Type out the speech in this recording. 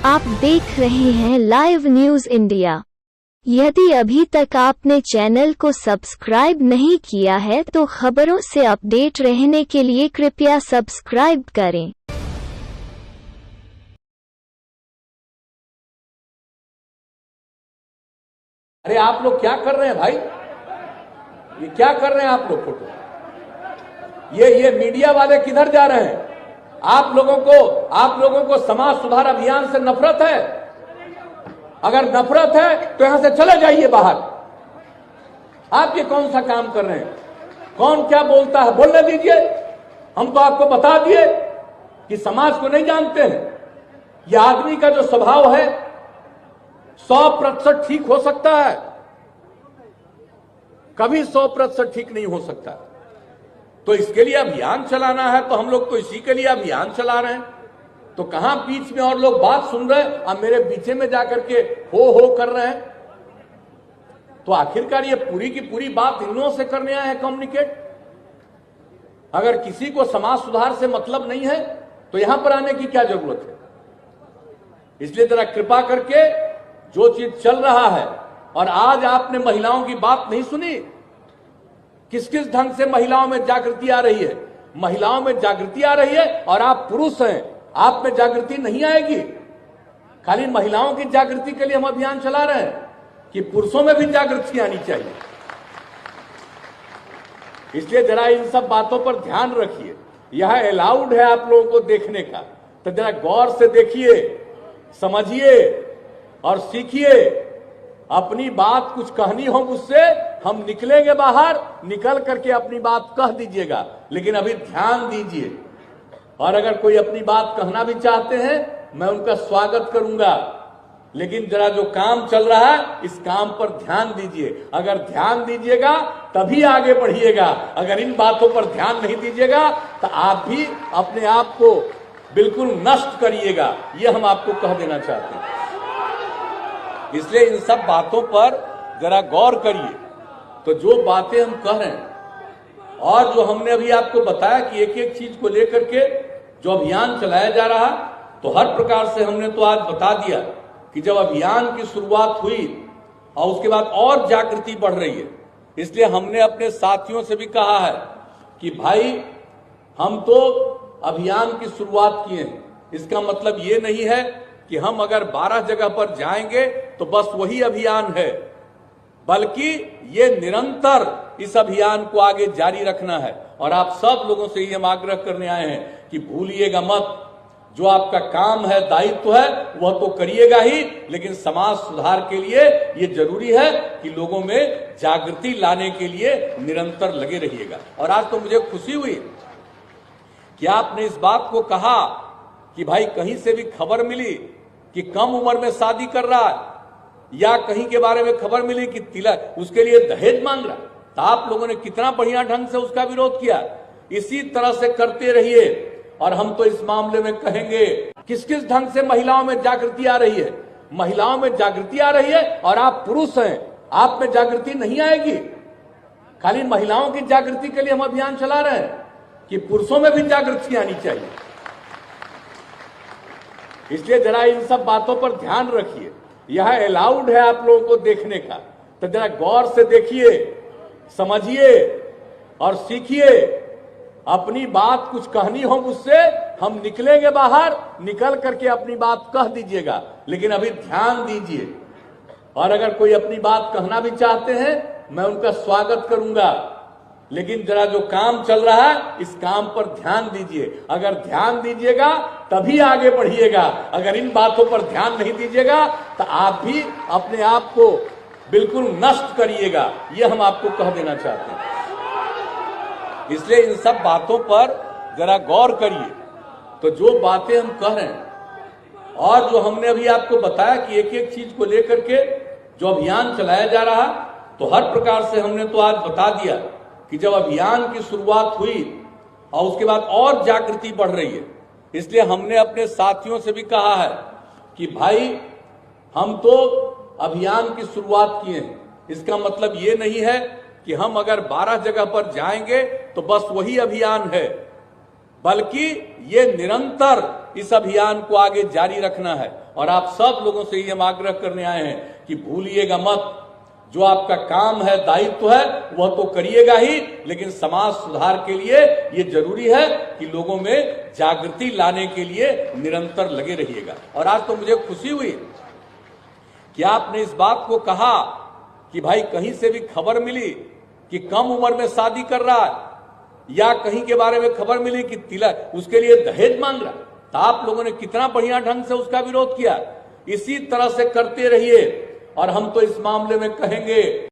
आप देख रहे हैं लाइव न्यूज इंडिया। यदि अभी तक आपने चैनल को सब्सक्राइब नहीं किया है तो खबरों से अपडेट रहने के लिए कृपया सब्सक्राइब करें। अरे आप लोग क्या कर रहे हैं भाई? ये क्या कर रहे हैं आप लोग? फोटो ये मीडिया वाले किधर जा रहे हैं? आप लोगों को समाज सुधार अभियान से नफरत है? अगर नफरत है तो यहां से चले जाइए बाहर। आप ये कौन सा काम कर रहे हैं? कौन क्या बोलता है बोलने दीजिए। हम तो आपको बता दिए कि समाज को नहीं जानते हैं। यह आदमी का जो स्वभाव है 100% ठीक हो सकता है, कभी 100% ठीक नहीं हो सकता। तो इसके लिए अभियान चलाना है तो हम लोग तो इसी के लिए अभियान चला रहे हैं। तो कहां बीच में और लोग बात सुन रहे हैं और मेरे पीछे में जाकर के हो कर रहे हैं। तो आखिरकार ये पूरी की पूरी बात इन लोगों से करने आए हैं कम्युनिकेट। अगर किसी को समाज सुधार से मतलब नहीं है तो यहां पर आने की क्या जरूरत है? इसलिए जरा कृपा करके जो चीज चल रहा है, और आज आपने महिलाओं की बात नहीं सुनी। किस किस ढंग से महिलाओं में जागृति आ रही है? महिलाओं में जागृति आ रही है और आप पुरुष हैं, आप में जागृति नहीं आएगी। खाली महिलाओं की जागृति के लिए हम अभियान चला रहे हैं कि पुरुषों में भी जागृति आनी चाहिए। इसलिए जरा इन सब बातों पर ध्यान रखिए। यह अलाउड है आप लोगों को देखने का, तो जरा गौर से देखिए, समझिए और सीखिए। अपनी बात कुछ कहनी हो मुझसे, हम निकलेंगे बाहर, निकल करके अपनी बात कह दीजिएगा। लेकिन अभी ध्यान दीजिए, और अगर कोई अपनी बात कहना भी चाहते हैं मैं उनका स्वागत करूंगा। लेकिन जरा जो काम चल रहा है इस काम पर ध्यान दीजिए। अगर ध्यान दीजिएगा तभी आगे बढ़िएगा। अगर इन बातों पर ध्यान नहीं दीजिएगा तो आप भी अपने आप को बिल्कुल नष्ट करिएगा। यह हम आपको कह देना चाहते हैं। इसलिए इन सब बातों पर जरा गौर करिए। तो जो बातें हम कह रहे हैं और जो हमने अभी आपको बताया कि एक एक चीज को लेकर के जो अभियान चलाया जा रहा, तो हर प्रकार से हमने तो आज बता दिया कि जब अभियान की शुरुआत हुई और उसके बाद और जागृति बढ़ रही है। इसलिए हमने अपने साथियों से भी कहा है कि भाई हम तो अभियान की शुरुआत किए हैं। इसका मतलब ये नहीं है कि हम अगर 12 जगह पर जाएंगे तो बस वही अभियान है, बल्कि ये निरंतर इस अभियान को आगे जारी रखना है। और आप सब लोगों से ये हम आग्रह करने आए हैं कि भूलिएगा मत, जो आपका काम है, दायित्व है, वह तो करिएगा ही, लेकिन समाज सुधार के लिए ये जरूरी है कि लोगों में जागृति लाने के लिए निरंतर लगे रहिएगा। और आज तो मुझे खुशी हुई कि आपने इस बात को कहा कि भाई कहीं से भी खबर मिली कि कम उम्र में शादी कर रहा है, या कहीं के बारे में खबर मिली कि तिलक उसके लिए दहेज मांग रहा, तो आप लोगों ने कितना बढ़िया ढंग से उसका विरोध किया। इसी तरह से करते रहिए। और हम तो इस मामले में कहेंगे किस किस ढंग से महिलाओं में जागृति आ रही है। महिलाओं में जागृति आ रही है और आप पुरुष हैं, आप में जागृति नहीं आएगी। खाली महिलाओं की जागृति के लिए हम अभियान चला रहे हैं कि पुरुषों में भी जागृति आनी चाहिए। इसलिए जरा इन सब बातों पर ध्यान रखिए। यह अलाउड है आप लोगों को देखने का, तो जरा गौर से देखिए, समझिए और सीखिए। अपनी बात कुछ कहनी हो मुझसे, हम निकलेंगे बाहर, निकल करके अपनी बात कह दीजिएगा। लेकिन अभी ध्यान दीजिए, और अगर कोई अपनी बात कहना भी चाहते हैं मैं उनका स्वागत करूंगा। लेकिन जरा जो काम चल रहा है इस काम पर ध्यान दीजिए। अगर ध्यान दीजिएगा तभी आगे बढ़िएगा। अगर इन बातों पर ध्यान नहीं दीजिएगा तो आप भी अपने आप को बिल्कुल नष्ट करिएगा। यह हम आपको कह देना चाहते हैं। इसलिए इन सब बातों पर जरा गौर करिए। तो जो बातें हम कह रहे हैं और जो हमने अभी आपको बताया कि एक एक चीज को लेकर के जो अभियान चलाया जा रहा, तो हर प्रकार से हमने तो आज बता दिया कि जब अभियान की शुरुआत हुई और उसके बाद और जागृति बढ़ रही है। इसलिए हमने अपने साथियों से भी कहा है कि भाई हम तो अभियान की शुरुआत किए हैं। इसका मतलब ये नहीं है कि हम अगर 12 जगह पर जाएंगे तो बस वही अभियान है, बल्कि ये निरंतर इस अभियान को आगे जारी रखना है। और आप सब लोगों से ये हम आग्रह करने आए हैं कि भूलिएगा मत, जो आपका काम है, दायित्व है, वह तो करिएगा ही, लेकिन समाज सुधार के लिए ये जरूरी है कि लोगों में जागृति लाने के लिए निरंतर लगे रहिएगा। और आज तो मुझे खुशी हुई कि आपने इस बात को कहा कि भाई कहीं से भी खबर मिली कि कम उम्र में शादी कर रहा है, या कहीं के बारे में खबर मिली कि तिलक उसके लिए दहेज मांग रहा, तो आप लोगों ने कितना बढ़िया ढंग से उसका विरोध किया। इसी तरह से करते रहिए, और हम तो इस मामले में कहेंगे